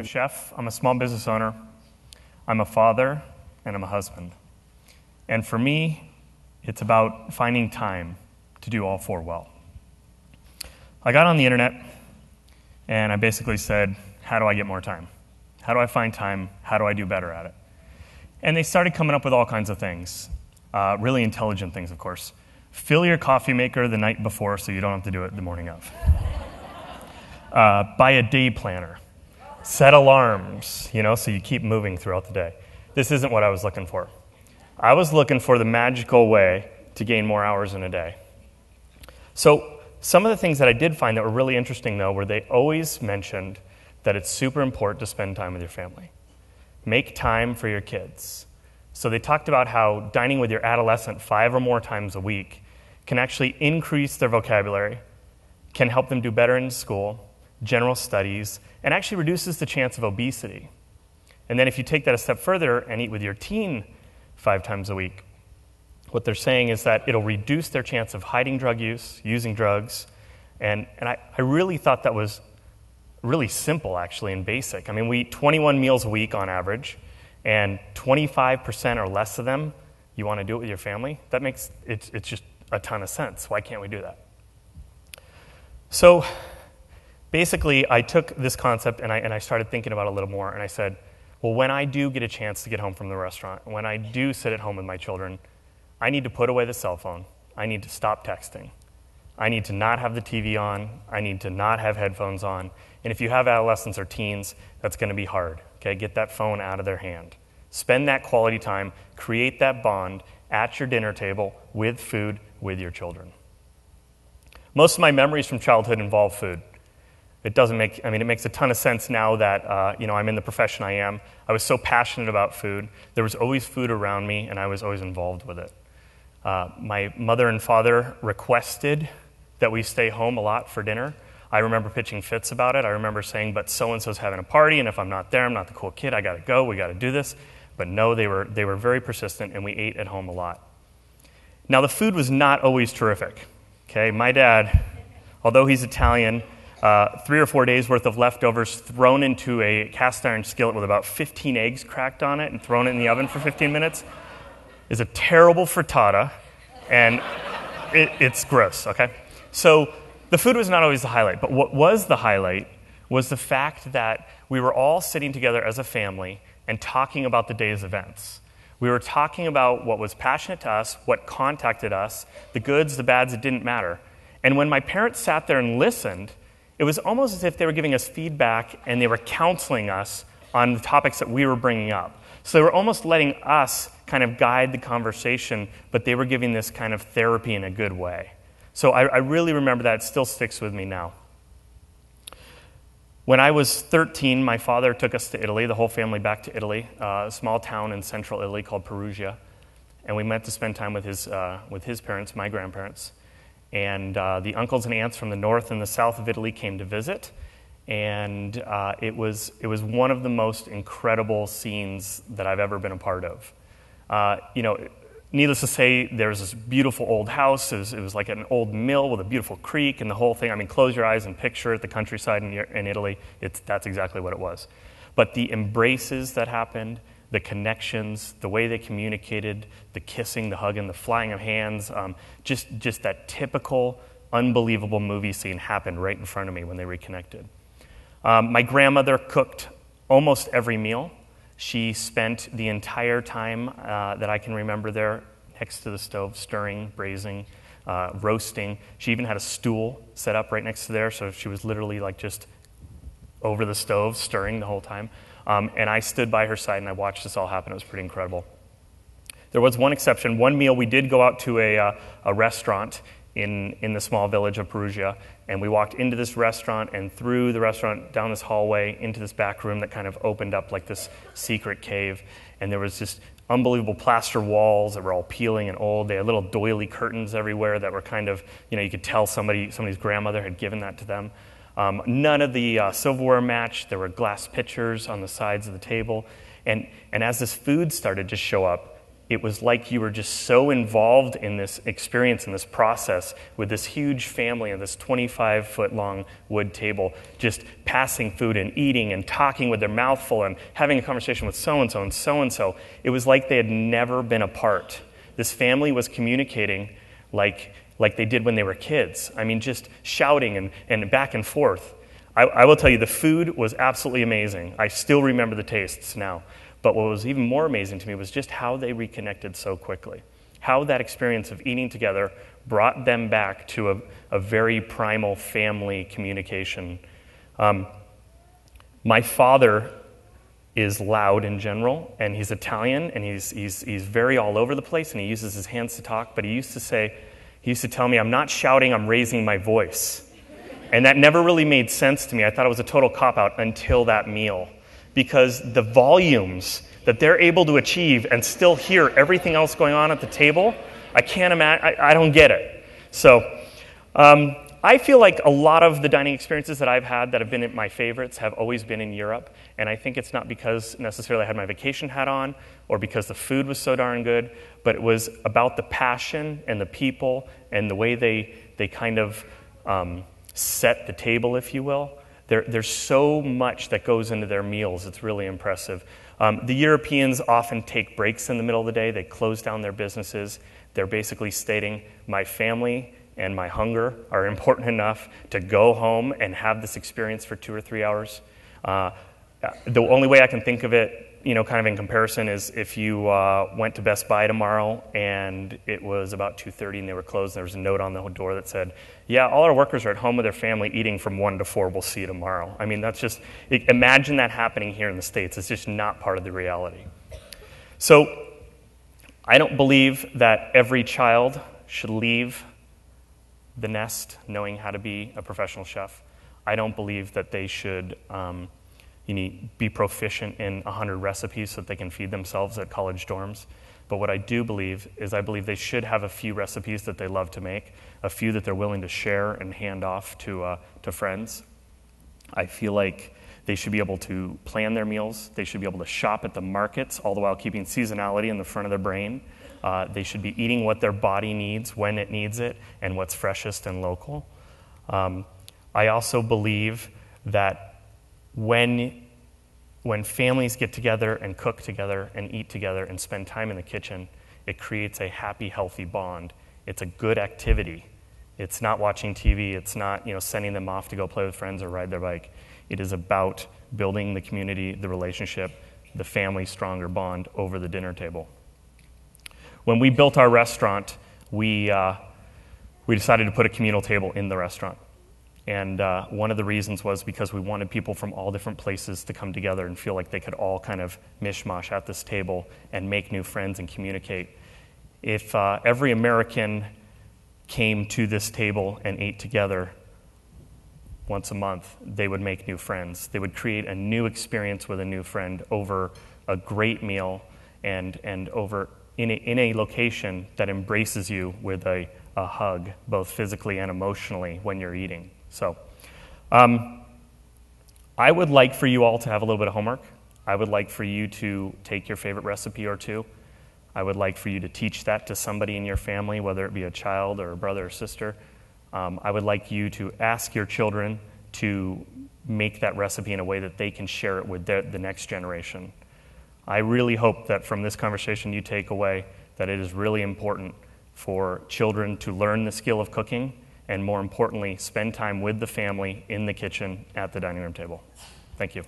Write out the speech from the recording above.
chef, I'm a small business owner, I'm a father, and I'm a husband. And for me, it's about finding time to do all four well. I got on the internet, and I basically said, how do I get more time? How do I find time? How do I do better at it? And they started coming up with all kinds of things, really intelligent things, of course. Fill your coffee maker the night before so you don't have to do it the morning of. Buy a day planner. Set alarms, so you keep moving throughout the day. This isn't what I was looking for. I was looking for the magical way to gain more hours in a day. So some of the things that I did find that were really interesting, though, were they always mentioned that it's super important to spend time with your family. Make time for your kids. So they talked about how dining with your adolescent 5 or more times a week can actually increase their vocabulary, can help them do better in school, general studies, and actually reduces the chance of obesity. And then if you take that a step further and eat with your teen 5 times a week, what they're saying is that it'll reduce their chance of hiding drug use, using drugs, and I really thought that was really simple, actually, and basic. I mean, we eat 21 meals a week on average, and 25% or less of them, you want to do it with your family. That makes it's just a ton of sense. Why can't we do that? So basically, I took this concept and I started thinking about it a little more, and I said, well, when I do get a chance to get home from the restaurant, when I do sit at home with my children, I need to put away the cell phone. I need to stop texting. I need to not have the TV on. I need to not have headphones on. And if you have adolescents or teens, that's going to be hard. Okay, get that phone out of their hand. Spend that quality time. Create that bond at your dinner table with food with your children. Most of my memories from childhood involve food. It makes a ton of sense now that, I'm in the profession I am. I was so passionate about food. There was always food around me, and I was always involved with it. My mother and father requested that we stay home a lot for dinner. I remember pitching fits about it. I remember saying, but so-and-so's having a party, and if I'm not there, I'm not the cool kid. I got to go. We got to do this. But no, they were very persistent, and we ate at home a lot. Now, the food was not always terrific. Okay, my dad, although he's Italian, 3 or 4 days worth of leftovers thrown into a cast iron skillet with about 15 eggs cracked on it and thrown in the oven for 15 minutes is a terrible frittata, and it's gross, okay? So the food was not always the highlight, but what was the highlight was the fact that we were all sitting together as a family and talking about the day's events. We were talking about what was passionate to us, what contacted us, the goods, the bads, it didn't matter. And when my parents sat there and listened, it was almost as if they were giving us feedback and they were counseling us on the topics that we were bringing up. So they were almost letting us kind of guide the conversation, but they were giving this kind of therapy in a good way. So I really remember that. It still sticks with me now. When I was 13, my father took us to Italy, the whole family back to Italy, a small town in central Italy called Perugia. And we went to spend time with his parents, my grandparents. And the uncles and aunts from the north and the south of Italy came to visit. And it was one of the most incredible scenes that I've ever been a part of. Needless to say, there was this beautiful old house. It was like an old mill with a beautiful creek and the whole thing. I mean, close your eyes and picture it, the countryside in Italy. That's exactly what it was. But the embraces that happened, the connections, the way they communicated, the kissing, the hugging, the flying of hands, just that typical, unbelievable movie scene happened right in front of me when they reconnected. My grandmother cooked almost every meal. She spent the entire time that I can remember there next to the stove, stirring, braising, roasting. She even had a stool set up right next to there, so she was literally like just over the stove, stirring the whole time. And I stood by her side and I watched this all happen. It was pretty incredible. There was one exception. One meal we did go out to a restaurant in the small village of Perugia, and we walked into this restaurant and through the restaurant, down this hallway, into this back room that kind of opened up like this secret cave, and there was just unbelievable plaster walls that were all peeling and old. They had little doily curtains everywhere that were kind of, you could tell somebody's grandmother had given that to them. None of the silverware matched. There were glass pitchers on the sides of the table, and as this food started to show up, it was like you were just so involved in this experience, in this process, with this huge family and this 25-foot-long wood table, just passing food and eating and talking with their mouth full and having a conversation with so-and-so and so-and-so. It was like they had never been apart. This family was communicating like they did when they were kids. I mean, just shouting and back and forth. I will tell you, the food was absolutely amazing. I still remember the tastes now. But what was even more amazing to me was just how they reconnected so quickly. How that experience of eating together brought them back to a very primal family communication. My father is loud in general, and he's Italian, and he's very all over the place, and he uses his hands to talk, but he used to tell me, I'm not shouting, I'm raising my voice. And that never really made sense to me. I thought it was a total cop-out until that meal. Because the volumes that they're able to achieve and still hear everything else going on at the table, I can't imagine, I don't get it. So I feel like a lot of the dining experiences that I've had that have been my favorites have always been in Europe, and I think it's not because necessarily I had my vacation hat on or because the food was so darn good, but it was about the passion and the people and the way they kind of set the table, if you will. There's so much that goes into their meals. It's really impressive. The Europeans often take breaks in the middle of the day. They close down their businesses. They're basically stating, my family and my hunger are important enough to go home and have this experience for 2 or 3 hours. The only way I can think of it, kind of in comparison, is if you went to Best Buy tomorrow and it was about 2:30 and they were closed, and there was a note on the door that said, yeah, all our workers are at home with their family eating from 1 to 4. We'll see you tomorrow. I mean, imagine that happening here in the States. It's just not part of the reality. So I don't believe that every child should leave the nest knowing how to be a professional chef. I don't believe that they should be proficient in 100 recipes so that they can feed themselves at college dorms. But what I do believe is I believe they should have a few recipes that they love to make, a few that they're willing to share and hand off to friends. I feel like they should be able to plan their meals. They should be able to shop at the markets, all the while keeping seasonality in the front of their brain. They should be eating what their body needs when it needs it and what's freshest and local. I also believe that when families get together and cook together and eat together and spend time in the kitchen, it creates a happy, healthy bond. It's a good activity. It's not watching TV. It's not sending them off to go play with friends or ride their bike. It is about building the community, the relationship, the family stronger bond over the dinner table. When we built our restaurant, we decided to put a communal table in the restaurant. And one of the reasons was because we wanted people from all different places to come together and feel like they could all kind of mishmash at this table and make new friends and communicate. If every American came to this table and ate together once a month, they would make new friends. They would create a new experience with a new friend over a great meal and over in a location that embraces you with a hug, both physically and emotionally when you're eating. So I would like for you all to have a little bit of homework. I would like for you to take your favorite recipe or two. I would like for you to teach that to somebody in your family, whether it be a child or a brother or sister. I would like you to ask your children to make that recipe in a way that they can share it with the next generation. I really hope that from this conversation you take away that it is really important for children to learn the skill of cooking and, more importantly, spend time with the family in the kitchen at the dining room table. Thank you.